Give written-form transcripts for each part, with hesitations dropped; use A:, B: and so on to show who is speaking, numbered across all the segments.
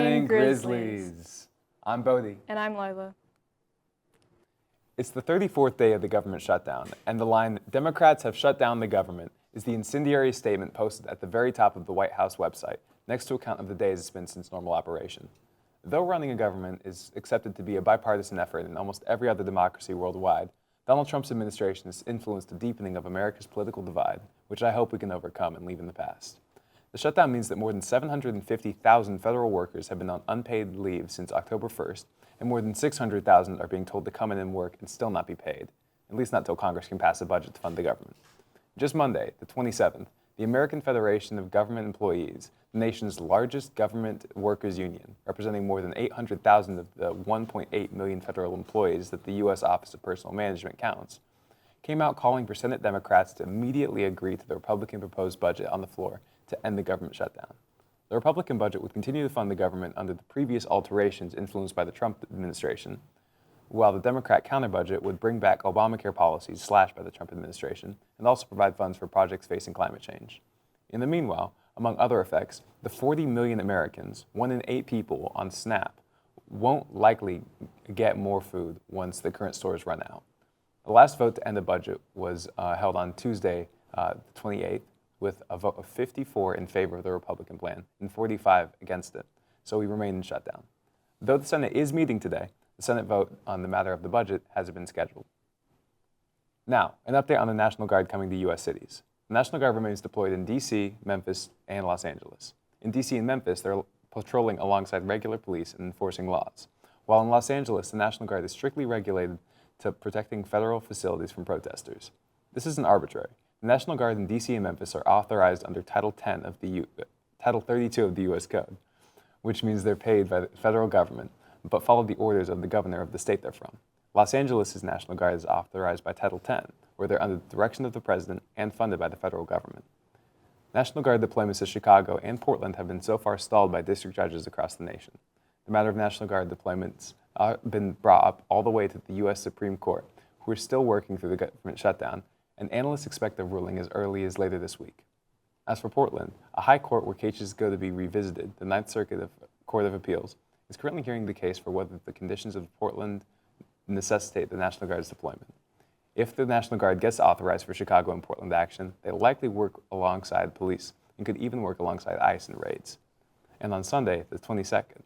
A: morning, Grizzlies. I'm Bodie.
B: And I'm Lila.
A: It's the 34th day of the government shutdown, and the line, "Democrats have shut down the government," is the incendiary statement posted at the very top of the White House website, next to a count of the days it's been since normal operation. Though running a government is accepted to be a bipartisan effort in almost every other democracy worldwide, Donald Trump's administration has influenced the deepening of America's political divide, which I hope we can overcome and leave in the past. The shutdown means that more than 750,000 federal workers have been on unpaid leave since October 1st, and more than 600,000 are being told to come in and work and still not be paid, at least not until Congress can pass a budget to fund the government. Just Monday, the 27th, the American Federation of Government Employees, the nation's largest government workers union, representing more than 800,000 of the 1.8 million federal employees that the U.S. Office of Personnel Management counts, came out calling for Senate Democrats to immediately agree to the Republican proposed budget on the floor to end the government shutdown. The Republican budget would continue to fund the government under the previous alterations influenced by the Trump administration, while the Democrat counter-budget would bring back Obamacare policies slashed by the Trump administration and also provide funds for projects facing climate change. In the meanwhile, among other effects, the 40 million Americans, 1 in 8 people on SNAP, won't likely get more food once the current stores run out. The last vote to end the budget was held on Tuesday, the 28th, with a vote of 54 in favor of the Republican plan and 45 against it, so we remain in shutdown. Though the Senate is meeting today, the Senate vote on the matter of the budget hasn't been scheduled. Now, an update on the National Guard coming to U.S. cities. The National Guard remains deployed in D.C., Memphis, and Los Angeles. In D.C. and Memphis, they're patrolling alongside regular police and enforcing laws, while in Los Angeles, the National Guard is strictly regulated to protecting federal facilities from protesters. This isn't arbitrary. The National Guard in D.C. and Memphis are authorized under Title 32 of the U.S. Code, which means they're paid by the federal government, but follow the orders of the governor of the state they're from. Los Angeles' National Guard is authorized by Title 10, where they're under the direction of the president and funded by the federal government. National Guard deployments to Chicago and Portland have been so far stalled by district judges across the nation. The matter of National Guard deployments have been brought up all the way to the U.S. Supreme Court, who are still working through the government shutdown, and analysts expect a ruling as early as later this week. As for Portland, a high court where cases go to be revisited, the Ninth Circuit Court of Appeals, is currently hearing the case for whether the conditions of Portland necessitate the National Guard's deployment. If the National Guard gets authorized for Chicago and Portland action, they'll likely work alongside police and could even work alongside ICE in raids. And on Sunday, the 2nd,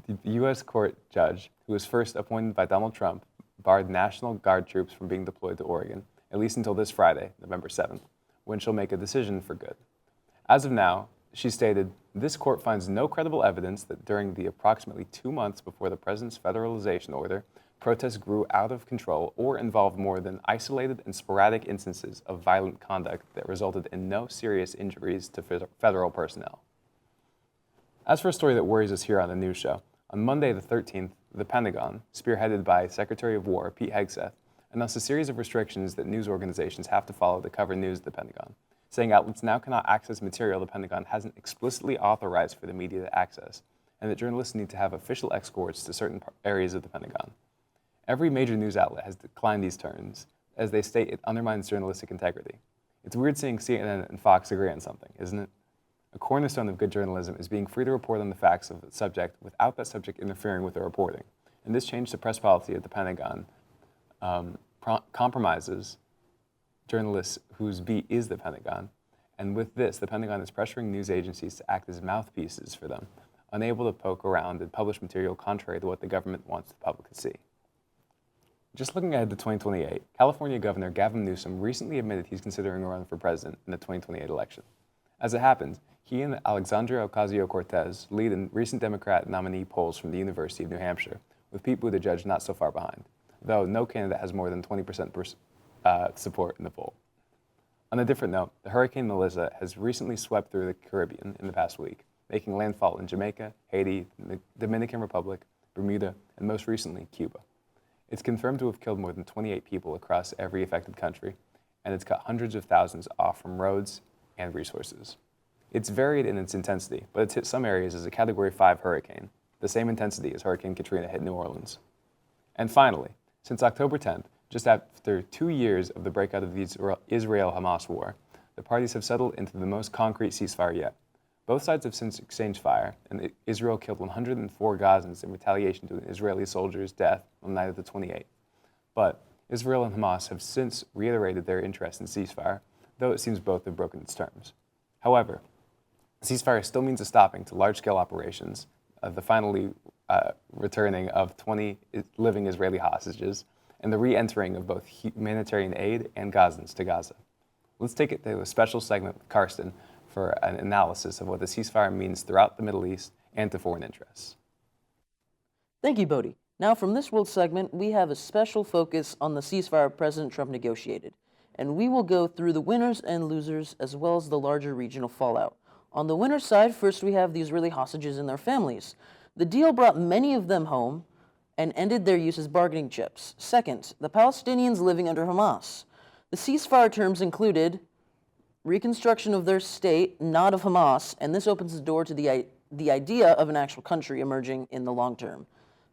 A: the U.S. court judge, who was first appointed by Donald Trump, barred National Guard troops from being deployed to Oregon, at least until this Friday, November 7th, when she'll make a decision for good. As of now, she stated, "This court finds no credible evidence that during the approximately 2 months before the president's federalization order, protests grew out of control or involved more than isolated and sporadic instances of violent conduct that resulted in no serious injuries to federal personnel." As for a story that worries us here on the news show, on Monday the 13th, the Pentagon, spearheaded by Secretary of War Pete Hegseth, announced a series of restrictions that news organizations have to follow to cover news at the Pentagon, saying outlets now cannot access material the Pentagon hasn't explicitly authorized for the media to access, and that journalists need to have official escorts to certain areas of the Pentagon. Every major news outlet has declined these terms, as they state it undermines journalistic integrity. It's weird seeing CNN and Fox agree on something, isn't it? A cornerstone of good journalism is being free to report on the facts of the subject without that subject interfering with the reporting. And this change to press policy at the Pentagon compromises journalists whose beat is the Pentagon. And with this, the Pentagon is pressuring news agencies to act as mouthpieces for them, unable to poke around and publish material contrary to what the government wants the public to see. Just looking ahead to 2028, California Governor Gavin Newsom recently admitted he's considering a run for president in the 2028 election. As it happens, he and Alexandria Ocasio-Cortez lead in recent Democrat nominee polls from the University of New Hampshire, with Pete Buttigieg not so far behind, though no candidate has more than 20% support in the poll. On a different note, the Hurricane Melissa has recently swept through the Caribbean in the past week, making landfall in Jamaica, Haiti, the Dominican Republic, Bermuda, and most recently, Cuba. It's confirmed to have killed more than 28 people across every affected country, and it's cut hundreds of thousands off from roads and resources. It's varied in its intensity, but it's hit some areas as a Category 5 hurricane, the same intensity as Hurricane Katrina hit New Orleans. And finally, since October 10th, just after 2 years of the breakout of the Israel-Hamas war, the parties have settled into the most concrete ceasefire yet. Both sides have since exchanged fire, and Israel killed 104 Gazans in retaliation to an Israeli soldier's death on the night of the 28th. But Israel and Hamas have since reiterated their interest in ceasefire, though it seems both have broken its terms. However, ceasefire still means a stopping to large-scale operations, the finally returning of 20 living Israeli hostages, and the re-entering of both humanitarian aid and Gazans to Gaza. Let's take it to a special segment with Karsten for an analysis of what the ceasefire means throughout the Middle East and to foreign interests.
B: Thank you, Bodhi. Now, from this world segment, we have a special focus on the ceasefire President Trump negotiated, and we will go through the winners and losers as well as the larger regional fallout. On the winner's side, first we have the Israeli hostages and their families. The deal brought many of them home and ended their use as bargaining chips. Second, the Palestinians living under Hamas. The ceasefire terms included reconstruction of their state, not of Hamas, and this opens the door to the idea of an actual country emerging in the long term.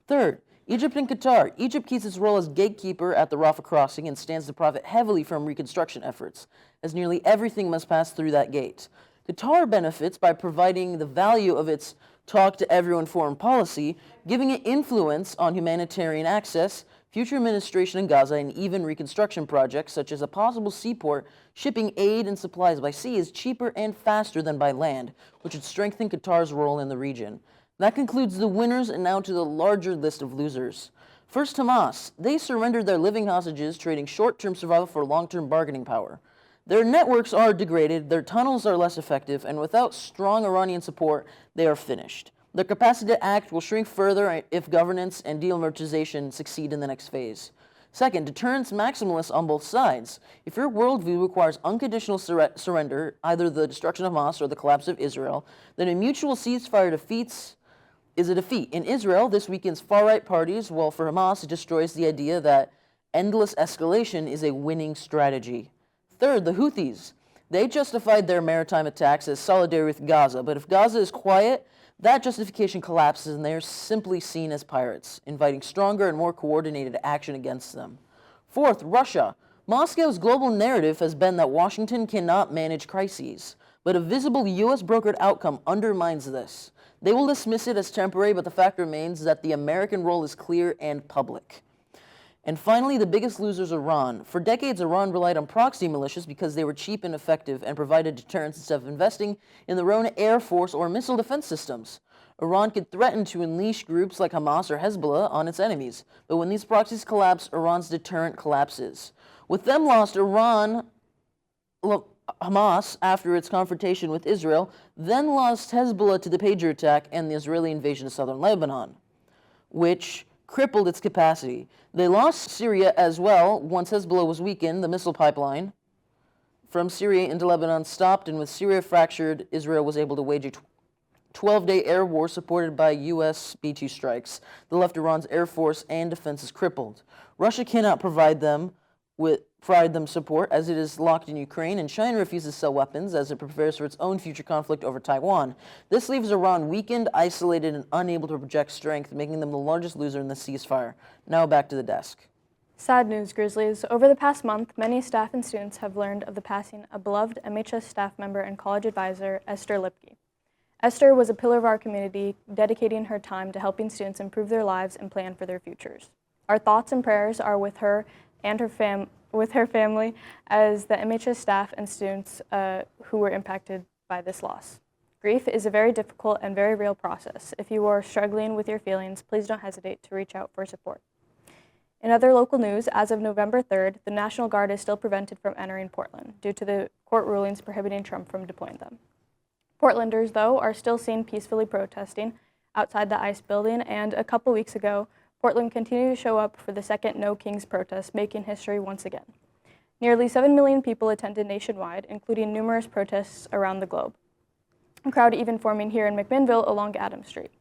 B: Third, Egypt and Qatar. Egypt keeps its role as gatekeeper at the Rafah crossing and stands to profit heavily from reconstruction efforts, as nearly everything must pass through that gate. Qatar benefits by providing the value of its talk to everyone foreign policy, giving it influence on humanitarian access, future administration in Gaza, and even reconstruction projects such as a possible seaport. Shipping aid and supplies by sea is cheaper and faster than by land, which would strengthen Qatar's role in the region. That concludes the winners, and now to the larger list of losers. First, Hamas. They surrendered their living hostages, trading short-term survival for long-term bargaining power. Their networks are degraded, their tunnels are less effective, and without strong Iranian support, they are finished. Their capacity to act will shrink further if governance and de-militarization succeed in the next phase. Second, deterrence maximalists on both sides. If your worldview requires unconditional surrender, either the destruction of Hamas or the collapse of Israel, then a mutual ceasefire is a defeat. In Israel, this weakens far-right parties, while for Hamas, it destroys the idea that endless escalation is a winning strategy. Third, the Houthis. They justified their maritime attacks as solidarity with Gaza, but if Gaza is quiet, that justification collapses and they are simply seen as pirates, inviting stronger and more coordinated action against them. Fourth, Russia. Moscow's global narrative has been that Washington cannot manage crises, but a visible U.S.-brokered outcome undermines this. They will dismiss it as temporary, but the fact remains that the American role is clear and public. And finally, the biggest loser is Iran. For decades, Iran relied on proxy militias because they were cheap and effective and provided deterrence instead of investing in their own air force or missile defense systems. Iran could threaten to unleash groups like Hamas or Hezbollah on its enemies, but when these proxies collapse, Iran's deterrent collapses. With them lost, Hamas, after its confrontation with Israel, then lost Hezbollah to the Pager attack and the Israeli invasion of southern Lebanon, which crippled its capacity. They lost Syria as well. Once Hezbollah was weakened, the missile pipeline from Syria into Lebanon stopped, and with Syria fractured, Israel was able to wage a 12-day air war supported by U.S. B-2 strikes. That left Iran's air force and defenses crippled. Russia cannot provide them support as it is locked in Ukraine, and China refuses to sell weapons as it prepares for its own future conflict over Taiwan. This leaves Iran weakened, isolated, and unable to project strength, making them the largest loser in the ceasefire. Now back to the desk.
C: Sad news, Grizzlies. Over the past month, many staff and students have learned of the passing of beloved MHS staff member and college advisor, Esther Lipke. Esther was a pillar of our community, dedicating her time to helping students improve their lives and plan for their futures. Our thoughts and prayers are with her and her family as the MHS staff and students who were impacted by this loss. Grief is a very difficult and very real process. If you are struggling with your feelings, please don't hesitate to reach out for support. In other local news, as of November 3rd, the National Guard is still prevented from entering Portland due to the court rulings prohibiting Trump from deploying them. Portlanders, though, are still seen peacefully protesting outside the ICE building, and a couple weeks ago, Portland continued to show up for the second No Kings protest, making history once again. Nearly 7 million people attended nationwide, including numerous protests around the globe. A crowd even forming here in McMinnville along Adams Street.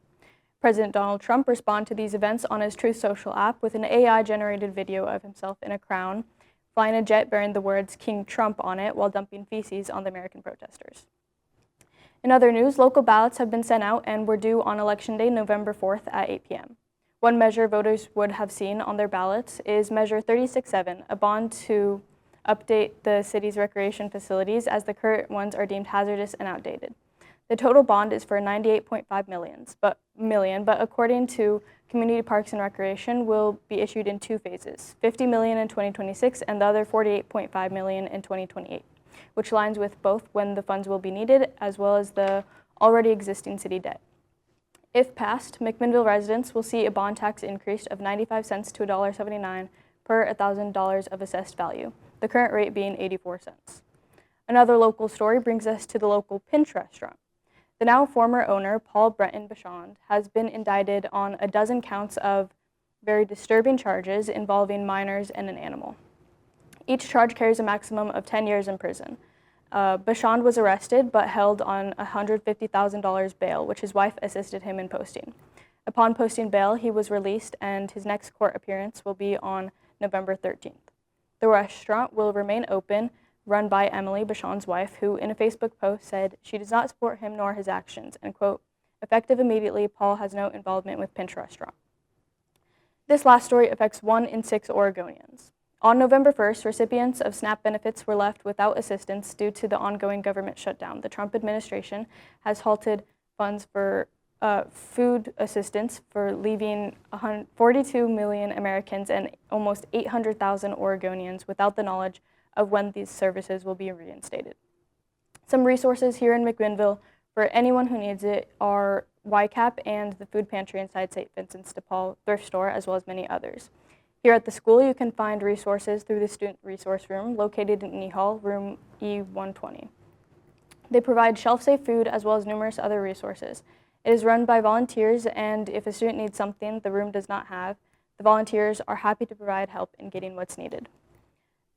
C: President Donald Trump responded to these events on his Truth Social app with an AI-generated video of himself in a crown, flying a jet bearing the words King Trump on it while dumping feces on the American protesters. In other news, local ballots have been sent out and were due on Election Day, November 4th at 8 p.m. One measure voters would have seen on their ballots is Measure 36-7, a bond to update the city's recreation facilities as the current ones are deemed hazardous and outdated. The total bond is for 98.5 million, but according to Community Parks and Recreation, will be issued in two phases, 50 million in 2026 and the other 48.5 million in 2028, which aligns with both when the funds will be needed as well as the already existing city debt. If passed, McMinnville residents will see a bond tax increase of 95 cents to $1.79 per $1,000 of assessed value, the current rate being 84 cents. Another local story brings us to the local Pinch restaurant. The now former owner, Paul Breton Bachand, has been indicted on a dozen counts of very disturbing charges involving minors and an animal. Each charge carries a maximum of 10 years in prison. Bachand was arrested but held on $150,000 bail, which his wife assisted him in posting. Upon posting bail, he was released, and his next court appearance will be on November 13th. The restaurant will remain open, run by Emily, Bachand's wife, who in a Facebook post said she does not support him nor his actions, and quote, effective immediately, Paul has no involvement with Pinch Restaurant. This last story affects 1 in 6 Oregonians. On November 1st, recipients of SNAP benefits were left without assistance due to the ongoing government shutdown. The Trump administration has halted funds for food assistance for leaving 42 million Americans and almost 800,000 Oregonians without the knowledge of when these services will be reinstated. Some resources here in McMinnville for anyone who needs it are YCAP and the food pantry inside St. Vincent's de Paul thrift store, as well as many others. Here at the school, you can find resources through the Student Resource Room located in E Hall, room E120. They provide shelf-safe food as well as numerous other resources. It is run by volunteers, and if a student needs something the room does not have, the volunteers are happy to provide help in getting what's needed.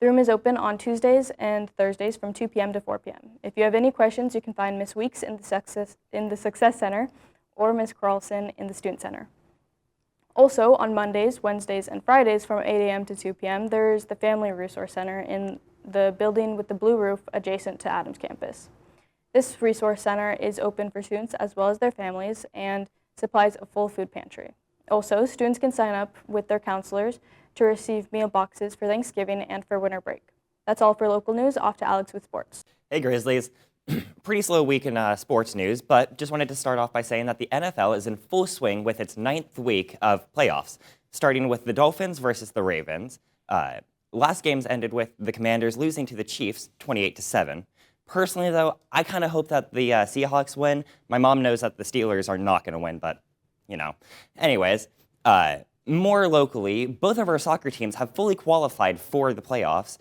C: The room is open on Tuesdays and Thursdays from 2 p.m. to 4 p.m. If you have any questions, you can find Ms. Weeks in the Success Center or Ms. Carlson in the Student Center. Also, on Mondays, Wednesdays, and Fridays from 8 a.m. to 2 p.m., there's the Family Resource Center in the building with the blue roof adjacent to Adams campus. This resource center is open for students as well as their families and supplies a full food pantry. Also, students can sign up with their counselors to receive meal boxes for Thanksgiving and for winter break. That's all for local news. Off to Alex with sports.
D: Hey, Grizzlies. Pretty slow week in sports news, but just wanted to start off by saying that the NFL is in full swing with its 9th week of playoffs, starting with the Dolphins versus the Ravens. Last games ended with the Commanders losing to the Chiefs 28-7. Personally, though, I kind of hope that the Seahawks win. My mom knows that the Steelers are not going to win, but, you know. Anyways, more locally, both of our soccer teams have fully qualified for the playoffs,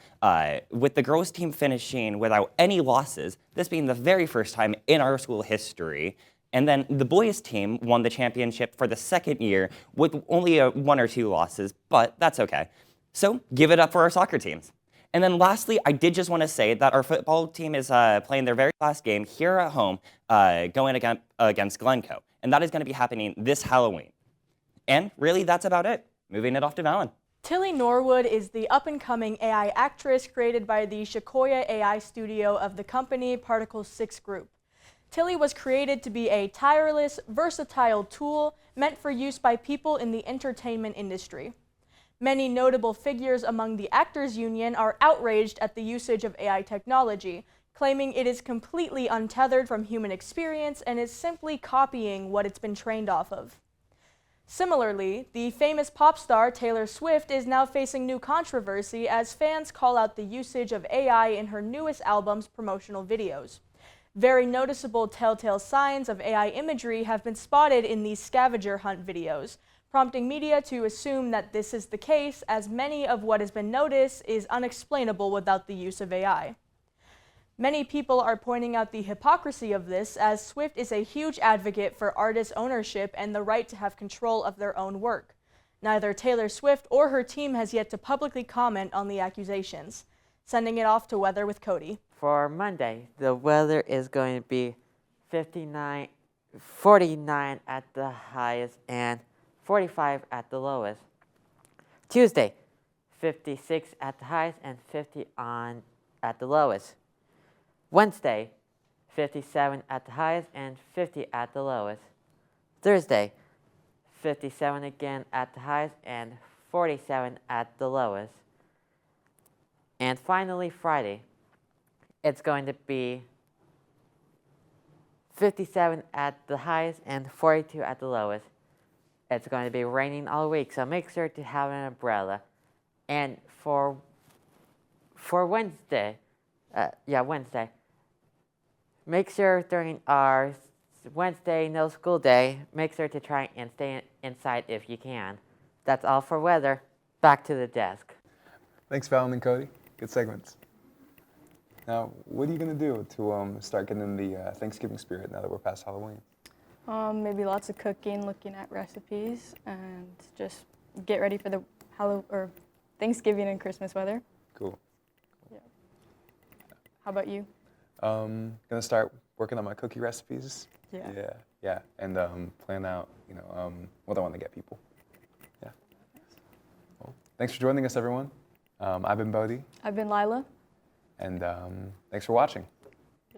D: with the girls' team finishing without any losses, this being the very first time in our school history. And then the boys' team won the championship for the second year with only 1 or 2 losses, but that's okay. So give it up for our soccer teams. And then lastly, I did just want to say that our football team is playing their very last game here at home, going against Glencoe. And that is going to be happening this Halloween. And really, that's about it. Moving it off to Valen.
E: Tilly Norwood is the up-and-coming AI actress created by the Sequoia AI studio of the company Particle 6 Group. Tilly was created to be a tireless, versatile tool meant for use by people in the entertainment industry. Many notable figures among the Actors Union are outraged at the usage of AI technology, claiming it is completely untethered from human experience and is simply copying what it's been trained off of. Similarly, the famous pop star Taylor Swift is now facing new controversy as fans call out the usage of AI in her newest album's promotional videos. Very noticeable telltale signs of AI imagery have been spotted in these scavenger hunt videos, prompting media to assume that this is the case, as many of what has been noticed is unexplainable without the use of AI. Many people are pointing out the hypocrisy of this, as Swift is a huge advocate for artist ownership and the right to have control of their own work. Neither Taylor Swift or her team has yet to publicly comment on the accusations. Sending it off to weather with Cody.
F: For Monday, the weather is going to be 49 at the highest and 45 at the lowest. Tuesday, 56 at the highest and 50 at the lowest. Wednesday, 57 at the highest and 50 at the lowest. Thursday, 57 again at the highest and 47 at the lowest. And finally, Friday, it's going to be 57 at the highest and 42 at the lowest. It's going to be raining all week, so make sure to have an umbrella. And for Wednesday, Wednesday, make sure during our Wednesday no school day, make sure to try and stay inside if you can. That's all for weather. Back to the desk.
A: Thanks, Fallon and Cody. Good segments. Now, what are you going to do to start getting in the Thanksgiving spirit now that we're past Halloween?
C: Maybe lots of cooking, looking at recipes, and just get ready for the Thanksgiving and Christmas weather.
A: Cool.
C: How about you?
A: Going to start working on my cookie recipes.
C: Yeah.
A: Yeah. And plan out, what I want to get people. Yeah. Well, thanks for joining us, everyone. I've been Bodhi.
C: I've been Lila.
A: And thanks for watching.